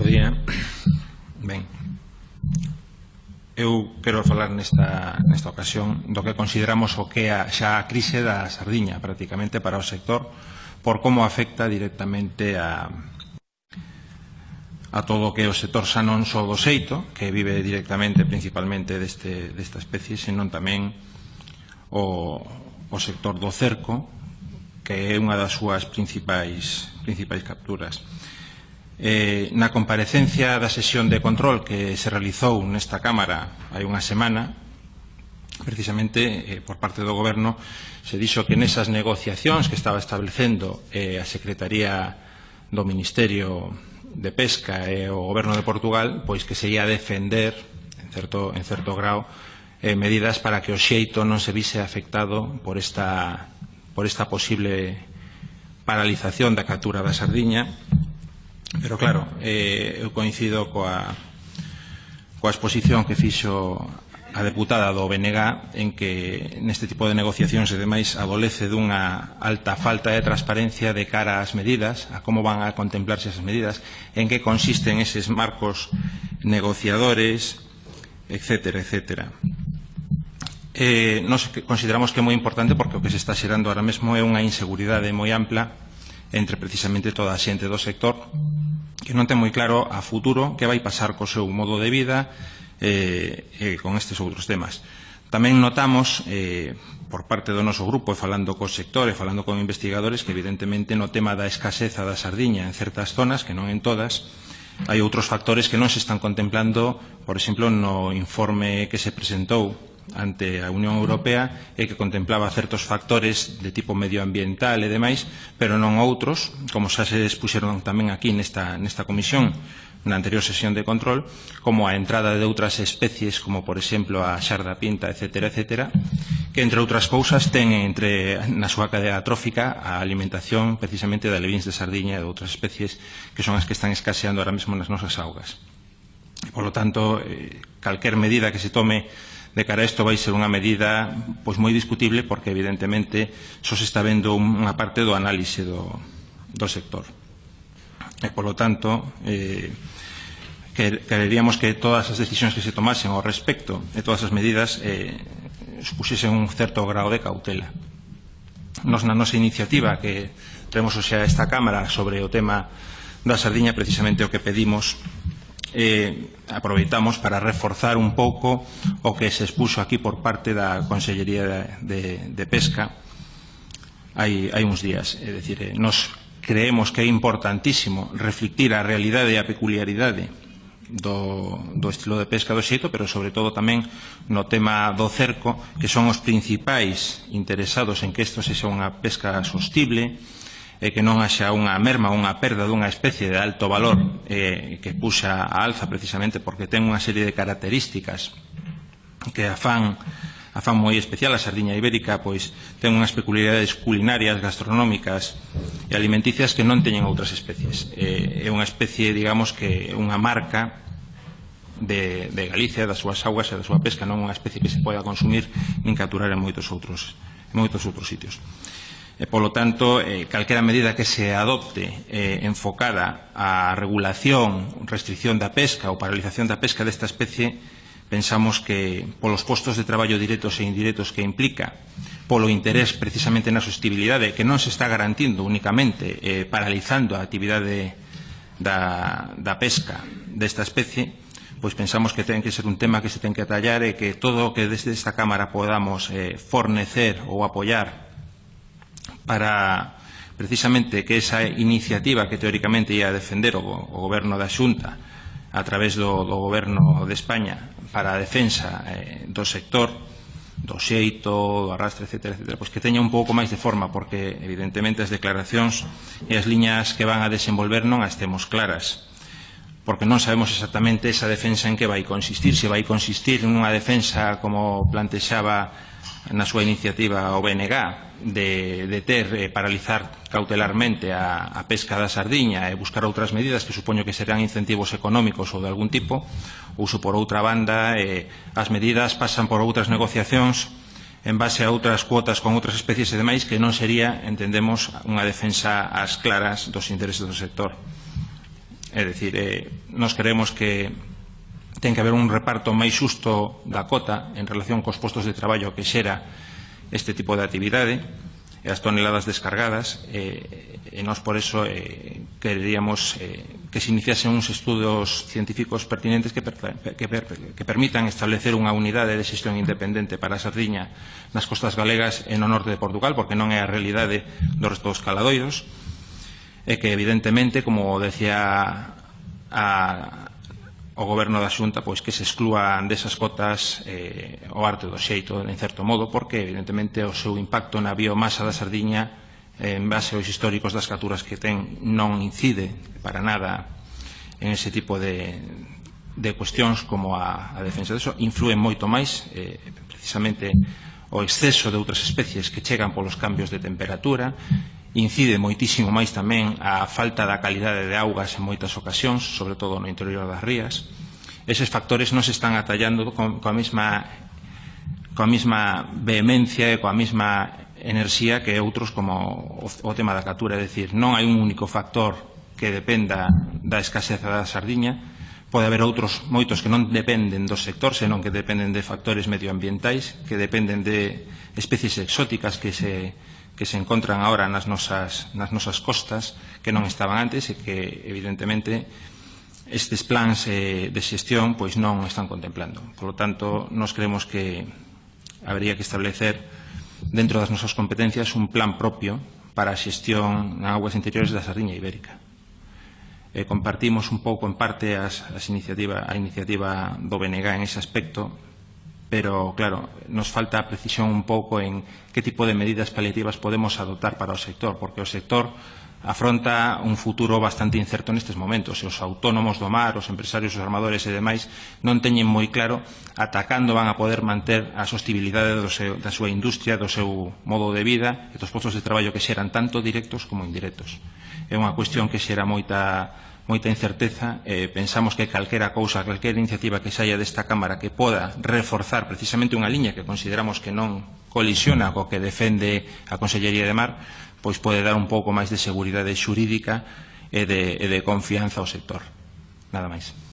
Bo día. Ben, eu quero falar nesta ocasión do que consideramos o que é xa a crise da sardiña prácticamente para o sector, por como afecta directamente a todo o que é o sector xa non só do xeito, que vive directamente principalmente desta especie, senón tamén o sector do cerco, que é unha das súas principais capturas. Na comparecencia da sesión de control que se realizou nesta Cámara hai unha semana, precisamente por parte do Goberno, se dixo que nesas negociacións que estaba establecendo a Secretaría do Ministerio de Pesca e o Goberno de Portugal, pois que se ia defender, en certo grau, medidas para que o xeito non se vise afectado por esta posible paralización da captura da sardiña. Pero claro, eu coincido coa exposición que fixo a deputada do BNG en que neste tipo de negociacións e demais adolece dunha alta falta de transparencia de cara ás medidas, a como van a contemplarse esas medidas, en que consisten eses marcos negociadores, etcétera, etcétera. Nos consideramos que é moi importante porque o que se está xerando ahora mesmo é unha inseguridade moi ampla entre precisamente toda a xente do sector que non ten moi claro a futuro que vai pasar co seu modo de vida e con estes outros temas. Tamén notamos, por parte do noso grupo, falando co sector e falando con investigadores, que evidentemente no tema da escaseza da sardiña en certas zonas, que non en todas, hai outros factores que non se están contemplando, por exemplo, no informe que se presentou ante a Unión Europea e que contemplaba certos factores de tipo medioambiental e demais, pero non outros, como xa se expuxeron tamén aquí nesta comisión na anterior sesión de control, como a entrada de outras especies, como por exemplo a xarda pinta, etcétera, etcétera, que entre outras cousas ten na súa cadea trófica a alimentación precisamente de alevíns de sardiña e de outras especies que son as que están escaseando ahora mesmo nas nosas augas. Por lo tanto, calquer medida que se tome de cara a isto vai ser unha medida pois moi discutible porque evidentemente só se está vendo unha parte do análise do sector. E, por lo tanto, quereríamos que todas as decisións que se tomasen ao respecto de todas as medidas supuxesen un certo grau de cautela. Nos na nosa iniciativa que traemos hoxe a esta Cámara sobre o tema da sardiña, precisamente o que pedimos aproveitamos para reforzar un pouco o que se expuxo aquí por parte da Consellería de Pesca hai uns días. É dicir, nos creemos que é importantísimo reflectir a realidade e a peculiaridade do estilo de pesca do xeito, pero sobre todo tamén no tema do cerco, que son os principais interesados en que isto sexa unha pesca sostible e que non haxa unha merma, unha perda dunha especie de alto valor que puxa a alza precisamente porque ten unha serie de características que a fan moi especial. A sardiña ibérica pois ten unhas peculiaridades culinarias, gastronómicas e alimenticias que non teñen outras especies. É unha especie, digamos, que unha marca de Galicia, das súas augas e da súa pesca, non unha especie que se poida consumir nin capturar en moitos outros sitios. Polo tanto, calquera medida que se adopte enfocada á regulación, restricción da pesca ou paralización da pesca desta especie, pensamos que polos postos de traballo directos e indirectos que implica, polo interés precisamente na sostibilidade, que non se está garantindo únicamente paralizando a actividade da pesca desta especie, pois pensamos que ten que ser un tema que se ten que atallar e que todo o que desde esta Cámara podamos fornecer ou apoiar para precisamente que esa iniciativa que teóricamente ia defender o Goberno da Xunta a través do Goberno de España para a defensa do sector, do xeito, do arrastre, etcétera, pois que teña un pouco máis de forma, porque evidentemente as declaracións e as liñas que van a desenvolver non as temos claras, porque non sabemos exactamente esa defensa en que vai consistir, se vai consistir en unha defensa como plantexaba na súa iniciativa o BNG de paralizar cautelarmente a pesca da sardiña e buscar outras medidas que supoño que serán incentivos económicos ou de algún tipo, ou se por outra banda as medidas pasan por outras negociacións en base a outras cuotas con outras especies e demais que non sería, entendemos, unha defensa ás claras dos intereses do sector. É dicir, nos creemos que ten que haber un reparto máis xusto da cota en relación cos postos de traballo que xera este tipo de actividade e as toneladas descargadas, e nós por eso queríamos que se iniciasen uns estudos científicos pertinentes que permitan establecer unha unidade de xestión independente para a sardiña nas costas galegas e no norte de Portugal, porque non é a realidade do resto dos caladoiros, e que evidentemente, como decía o Goberno da Xunta, pois que se exclúan desas cotas o arte do xeito, en certo modo, porque evidentemente o seu impacto na biomasa da sardiña en base aos históricos das capturas que ten non incide para nada en ese tipo de cuestións como a defensa disso. Influen moito máis precisamente o exceso de outras especies que chegan polos cambios de temperatura. Incide moitísimo máis tamén a falta da calidade de augas en moitas ocasións, sobre todo no interior das rías. Eses factores non se están atallando coa mesma vehemencia e coa mesma enerxía que outros como o tema da captura. É dicir, non hai un único factor que dependa da escaseza da sardiña. Pode haber outros moitos que non dependen do sector, senón que dependen de factores medioambientais, que dependen de especies exóticas que se encontran agora nas nosas costas, que non estaban antes e que, evidentemente, estes plans de xestión pois non están contemplando. Por lo tanto, nos creemos que habría que establecer dentro das nosas competencias un plan propio para a xestión en aguas interiores da sardiña ibérica. Compartimos un pouco, en parte, a iniciativa do BNG en ese aspecto, pero, claro, nos falta precisión un pouco en que tipo de medidas paliativas podemos adoptar para o sector, porque o sector afronta un futuro bastante incerto nestes momentos, e os autónomos do mar, os empresarios, os armadores e demais non teñen moi claro ata cando van a poder manter a sostibilidade da súa industria, do seu modo de vida e dos postos de traballo que xeran tanto directos como indirectos. É unha cuestión que xera moita incerteza. Pensamos que calquera cousa, calquera iniciativa que saia desta Cámara que poda reforzar precisamente unha liña que consideramos que non colisiona co que defende a Consellería de Mar, pois pode dar un pouco máis de seguridade xurídica e de confianza ao sector. Nada máis.